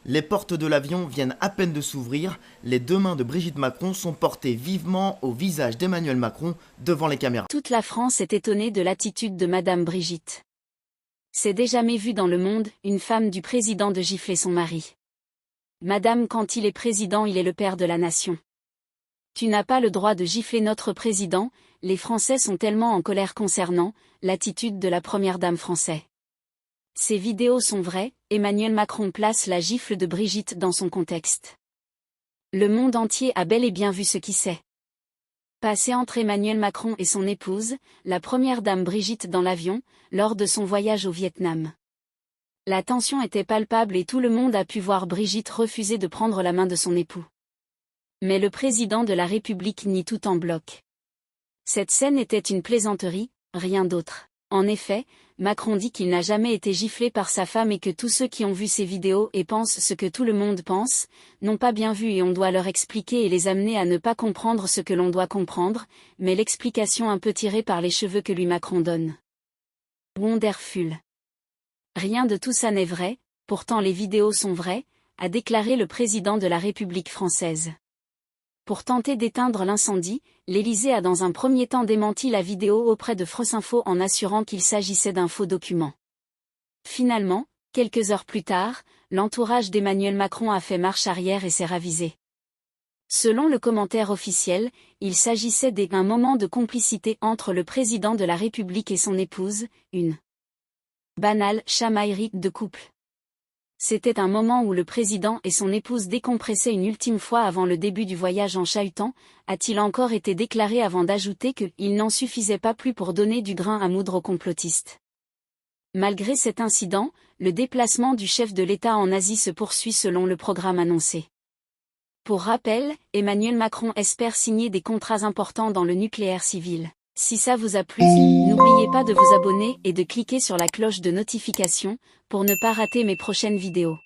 Les portes de l'avion viennent à peine de s'ouvrir, les deux mains de Brigitte Macron sont portées vivement au visage d'Emmanuel Macron devant les caméras. Toute la France est étonnée de l'attitude de Madame Brigitte. C'est déjà jamais vu dans le monde, une femme du président de gifler son mari. Madame, quand il est président, il est le père de la nation. Tu n'as pas le droit de gifler notre président, les Français sont tellement en colère concernant l'attitude de la première dame française. Ces vidéos sont vraies, Emmanuel Macron place la gifle de Brigitte dans son contexte. Le monde entier a bel et bien vu ce qui s'est passé entre Emmanuel Macron et son épouse, la première dame Brigitte dans l'avion, lors de son voyage au Vietnam. La tension était palpable et tout le monde a pu voir Brigitte refuser de prendre la main de son époux. Mais le président de la République nie tout en bloc. Cette scène était une plaisanterie, rien d'autre. En effet, Macron dit qu'il n'a jamais été giflé par sa femme et que tous ceux qui ont vu ces vidéos et pensent ce que tout le monde pense, n'ont pas bien vu et on doit leur expliquer et les amener à ne pas comprendre ce que l'on doit comprendre, mais l'explication un peu tirée par les cheveux que lui Macron donne. Wonderful. Rien de tout ça n'est vrai, pourtant les vidéos sont vraies, a déclaré le président de la République française. Pour tenter d'éteindre l'incendie, l'Élysée a dans un premier temps démenti la vidéo auprès de France Info en assurant qu'il s'agissait d'un faux document. Finalement, quelques heures plus tard, l'entourage d'Emmanuel Macron a fait marche arrière et s'est ravisé. Selon le commentaire officiel, il s'agissait d'un moment de complicité entre le président de la République et son épouse, une banale chamaillerie de couple. C'était un moment où le président et son épouse décompressaient une ultime fois avant le début du voyage en chahutant, a-t-il encore été déclaré avant d'ajouter qu'il n'en suffisait pas plus pour donner du grain à moudre aux complotistes. Malgré cet incident, le déplacement du chef de l'État en Asie se poursuit selon le programme annoncé. Pour rappel, Emmanuel Macron espère signer des contrats importants dans le nucléaire civil. Si ça vous a plu, n'oubliez pas de vous abonner et de cliquer sur la cloche de notification pour ne pas rater mes prochaines vidéos.